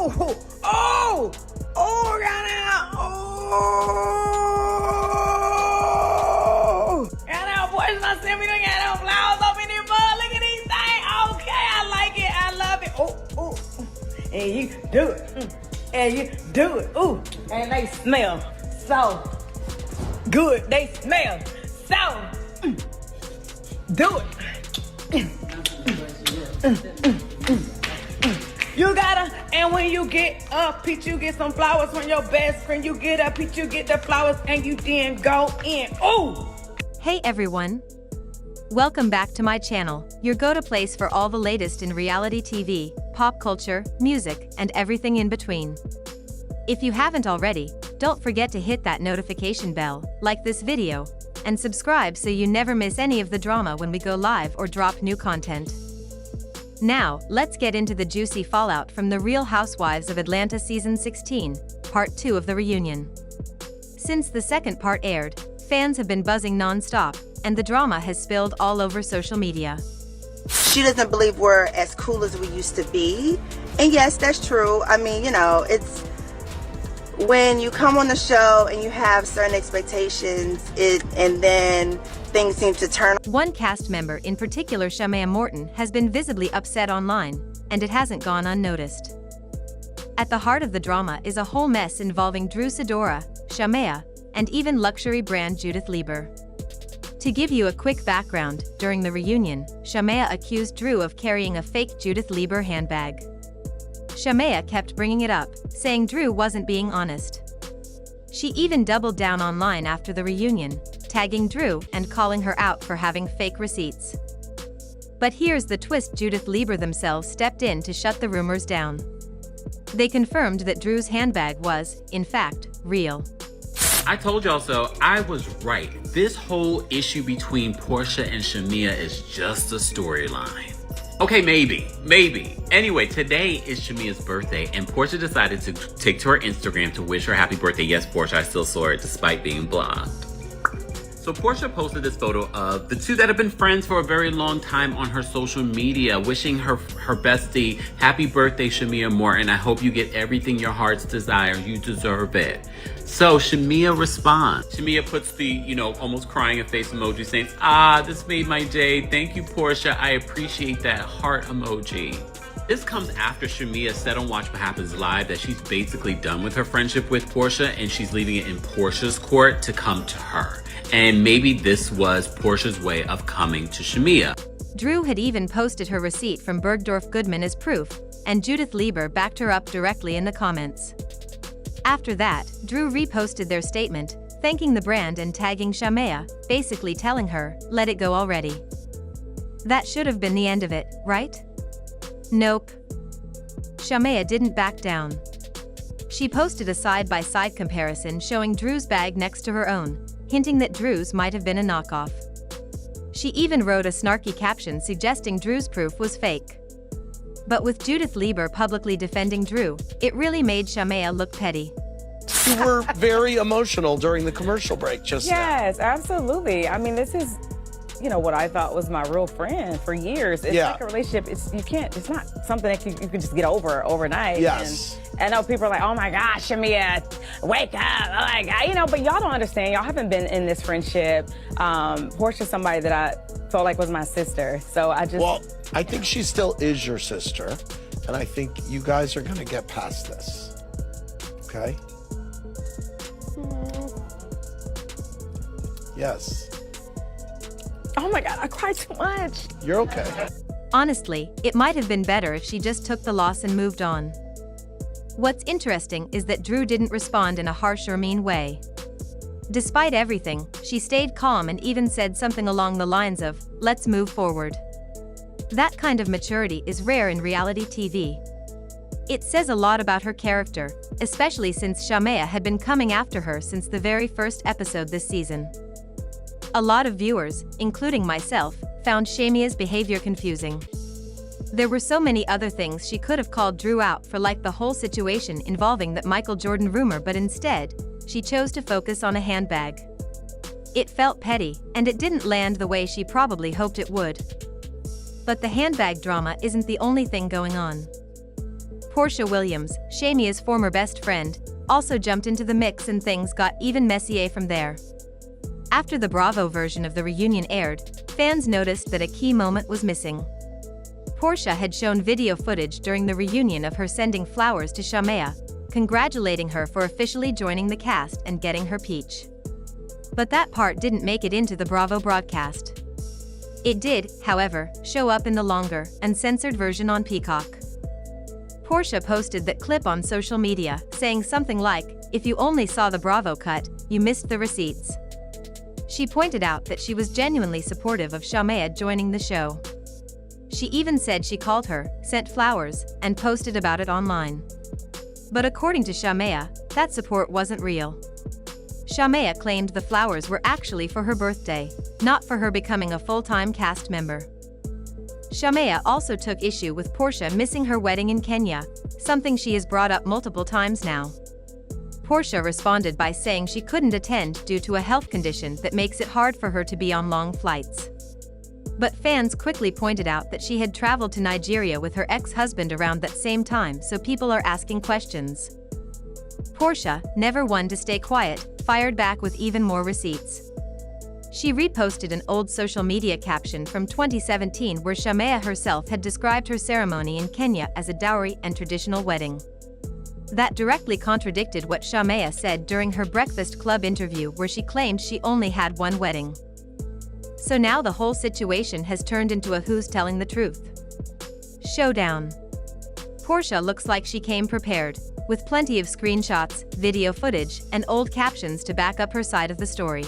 Oh, oh, oh, got out. Oh, got out, boys. I said we done got out flowers up in this mud. Look at these things. Okay, I like it. I love it. Oh, oh, and you do it. And you do it. Ooh, and they smell so good. They smell so. Do it. You gotta, and when you get up, Pete, you get some flowers from your best friend. You get up, Pete, you get the flowers, and you then go in. Ooh! Hey everyone! Welcome back to my channel, your go-to place for all the latest in reality TV, pop culture, music, and everything in between. If you haven't already, don't forget to hit that notification bell, like this video, and subscribe so you never miss any of the drama when we go live or drop new content. Now, let's get into the juicy fallout from the Real Housewives of Atlanta Season 16, Part 2 of the reunion. Since the second part aired, fans have been buzzing non-stop, and the drama has spilled all over social media. She doesn't believe we're as cool as we used to be. And yes, that's true. I mean, you know, it's when you come on the show and you have certain expectations, and then things seem to turn. One cast member in particular, Shamea Morton, has been visibly upset online, and it hasn't gone unnoticed. At the heart of the drama is a whole mess involving Sidora, Shamea, and even luxury brand Judith Lieber. To give you a quick background, during the reunion, Shamea accused Drew of carrying a fake Judith Lieber handbag. Shamea kept bringing it up, saying Drew wasn't being honest. She even doubled down online after the reunion, tagging Drew and calling her out for having fake receipts. But here's the twist: Judith Lieber themselves stepped in to shut the rumors down. They confirmed that Drew's handbag was, in fact, real. I told y'all so. I was right. This whole issue between Porsha and Shamea is just a storyline. Okay, maybe. Anyway, today is Shamea's birthday, and Porsha decided to take to her Instagram to wish her happy birthday. Yes, Porsha, I still saw it despite being blocked. So Porsha posted this photo of the two that have been friends for a very long time on her social media, wishing her bestie happy birthday, Shamea Morton. I hope you get everything your heart's desire. You deserve it. So Shamea responds. Shamea puts the, almost crying face emoji saying, this made my day. Thank you, Porsha. I appreciate that heart emoji. This comes after Shamea said on Watch What Happens Live that she's basically done with her friendship with Porsha and she's leaving it in Porsha's court to come to her. And maybe this was Porsha's way of coming to Shamea. Drew had even posted her receipt from Bergdorf Goodman as proof, and Judith Lieber backed her up directly in the comments. After that, Drew reposted their statement, thanking the brand and tagging Shamea, basically telling her, let it go already. That should have been the end of it, right? Nope. Shamea didn't back down. She posted a side-by-side comparison showing Drew's bag next to her own, hinting that Drew's might have been a knockoff. She even wrote a snarky caption suggesting Drew's proof was fake. But with Judith Lieber publicly defending Drew, it really made Shamea look petty. You were very emotional during the commercial break just now. Yes, absolutely. I mean, this is, what I thought was my real friend for years. It's like a relationship. It's not something that you can just get over overnight. Yes. And I know people are like, oh my gosh, Shamea, wake up. Oh my God, but y'all don't understand. Y'all haven't been in this friendship. Porsha's somebody that I felt like was my sister. So Well, I think she still is your sister. And I think you guys are going to get past this. Okay? Yes. Oh my God, I cried too much. You're okay. Honestly, it might have been better if she just took the loss and moved on. What's interesting is that Drew didn't respond in a harsh or mean way. Despite everything, she stayed calm and even said something along the lines of, let's move forward. That kind of maturity is rare in reality TV. It says a lot about her character, especially since Shamea had been coming after her since the very first episode this season. A lot of viewers, including myself, found Shamea's behavior confusing. There were so many other things she could have called Drew out for, like the whole situation involving that Michael Jordan rumor, but instead, she chose to focus on a handbag. It felt petty, and it didn't land the way she probably hoped it would. But the handbag drama isn't the only thing going on. Porsha Williams, Shamea's former best friend, also jumped into the mix and things got even messier from there. After the Bravo version of the reunion aired, fans noticed that a key moment was missing. Porsha had shown video footage during the reunion of her sending flowers to Shamea, congratulating her for officially joining the cast and getting her peach. But that part didn't make it into the Bravo broadcast. It did, however, show up in the longer, uncensored version on Peacock. Porsha posted that clip on social media, saying something like, "If you only saw the Bravo cut, you missed the receipts." She pointed out that she was genuinely supportive of Shamea joining the show. She even said she called her, sent flowers, and posted about it online. But according to Shamea, that support wasn't real. Shamea claimed the flowers were actually for her birthday, not for her becoming a full-time cast member. Shamea also took issue with Porsha missing her wedding in Kenya, something she has brought up multiple times now. Porsha responded by saying she couldn't attend due to a health condition that makes it hard for her to be on long flights. But fans quickly pointed out that she had traveled to Nigeria with her ex-husband around that same time, so people are asking questions. Porsha, never one to stay quiet, fired back with even more receipts. She reposted an old social media caption from 2017 where Shamea herself had described her ceremony in Kenya as a dowry and traditional wedding. That directly contradicted what Shamea said during her Breakfast Club interview where she claimed she only had one wedding. So now the whole situation has turned into a who's telling the truth showdown. Porsha looks like she came prepared, with plenty of screenshots, video footage, and old captions to back up her side of the story.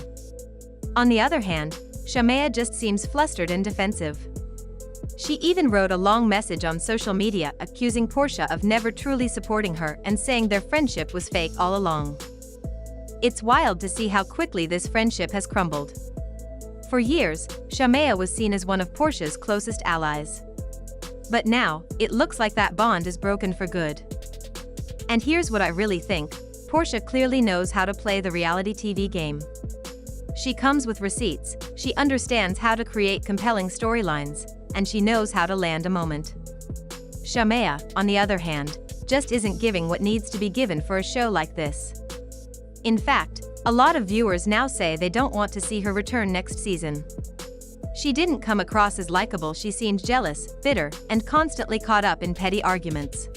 On the other hand, Shamea just seems flustered and defensive. She even wrote a long message on social media accusing Porsha of never truly supporting her and saying their friendship was fake all along. It's wild to see how quickly this friendship has crumbled. For years, Shamea was seen as one of Porsha's closest allies. But now, it looks like that bond is broken for good. And here's what I really think: Porsha clearly knows how to play the reality TV game. She comes with receipts, she understands how to create compelling storylines, and she knows how to land a moment. Shamea, on the other hand, just isn't giving what needs to be given for a show like this. In fact, a lot of viewers now say they don't want to see her return next season. She didn't come across as likable, she seemed jealous, bitter, and constantly caught up in petty arguments.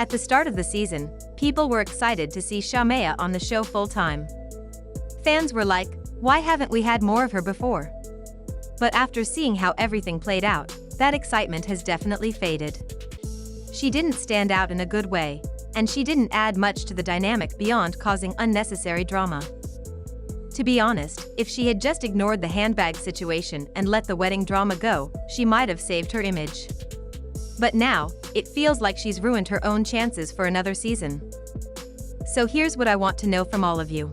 At the start of the season, people were excited to see Shamea on the show full-time. Fans were like, why haven't we had more of her before? But after seeing how everything played out, that excitement has definitely faded. She didn't stand out in a good way, and she didn't add much to the dynamic beyond causing unnecessary drama. To be honest, if she had just ignored the handbag situation and let the wedding drama go, she might have saved her image. But now, it feels like she's ruined her own chances for another season. So here's what I want to know from all of you.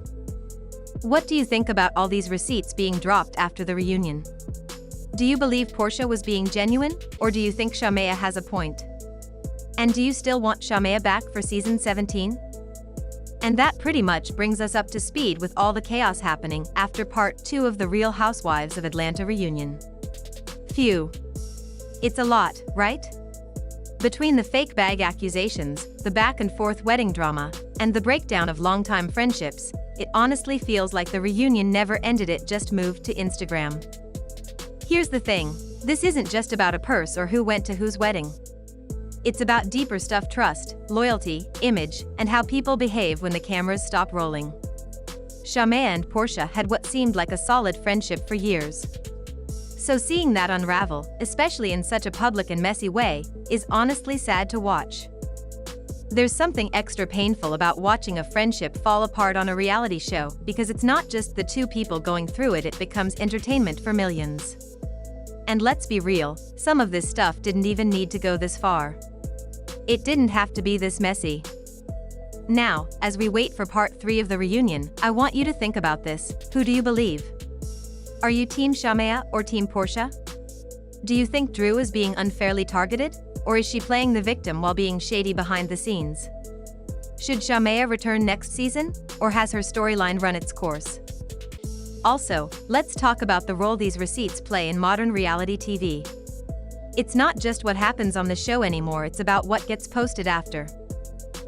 What do you think about all these receipts being dropped after the reunion? Do you believe Porsha was being genuine, or do you think Shamea has a point? And do you still want Shamea back for season 17? And that pretty much brings us up to speed with all the chaos happening after part 2 of the Real Housewives of Atlanta reunion. Phew. It's a lot, right? Between the fake bag accusations, the back-and-forth wedding drama, and the breakdown of longtime friendships, it honestly feels like the reunion never ended, it just moved to Instagram. Here's the thing, this isn't just about a purse or who went to whose wedding. It's about deeper stuff: trust, loyalty, image, and how people behave when the cameras stop rolling. Shamea and Porsha had what seemed like a solid friendship for years. So seeing that unravel, especially in such a public and messy way, is honestly sad to watch. There's something extra painful about watching a friendship fall apart on a reality show, because it's not just the two people going through it, it becomes entertainment for millions. And let's be real, some of this stuff didn't even need to go this far. It didn't have to be this messy. Now, as we wait for part 3 of the reunion, I want you to think about this: who do you believe? Are you Team Shamea or Team Porsha? Do you think Drew is being unfairly targeted, or is she playing the victim while being shady behind the scenes? Should Shamea return next season, or has her storyline run its course? Also, let's talk about the role these receipts play in modern reality TV. It's not just what happens on the show anymore, it's about what gets posted after.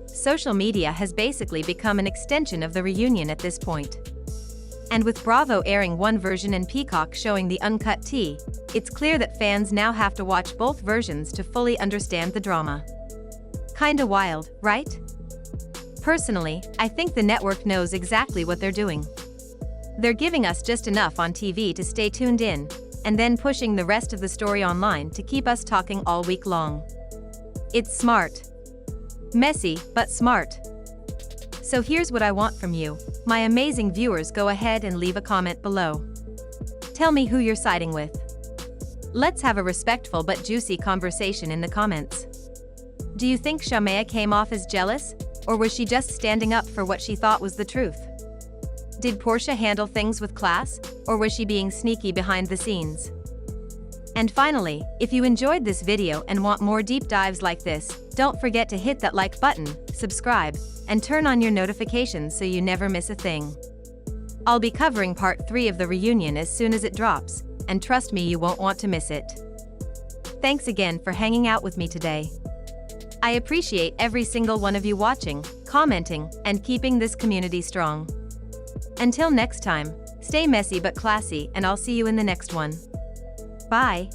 Social media has basically become an extension of the reunion at this point. And with Bravo airing one version and Peacock showing the uncut tea, it's clear that fans now have to watch both versions to fully understand the drama. Kinda wild, right? Personally, I think the network knows exactly what they're doing. They're giving us just enough on TV to stay tuned in, and then pushing the rest of the story online to keep us talking all week long. It's smart. Messy, but smart. So here's what I want from you, my amazing viewers. Go ahead and leave a comment below. Tell me who you're siding with. Let's have a respectful but juicy conversation in the comments. Do you think Shamea came off as jealous, or was she just standing up for what she thought was the truth? Did Porsha handle things with class, or was she being sneaky behind the scenes? And finally, if you enjoyed this video and want more deep dives like this, don't forget to hit that like button, subscribe, and turn on your notifications so you never miss a thing. I'll be covering part 3 of the reunion as soon as it drops, and trust me, you won't want to miss it. Thanks again for hanging out with me today. I appreciate every single one of you watching, commenting, and keeping this community strong. Until next time, stay messy but classy, and I'll see you in the next one. Bye.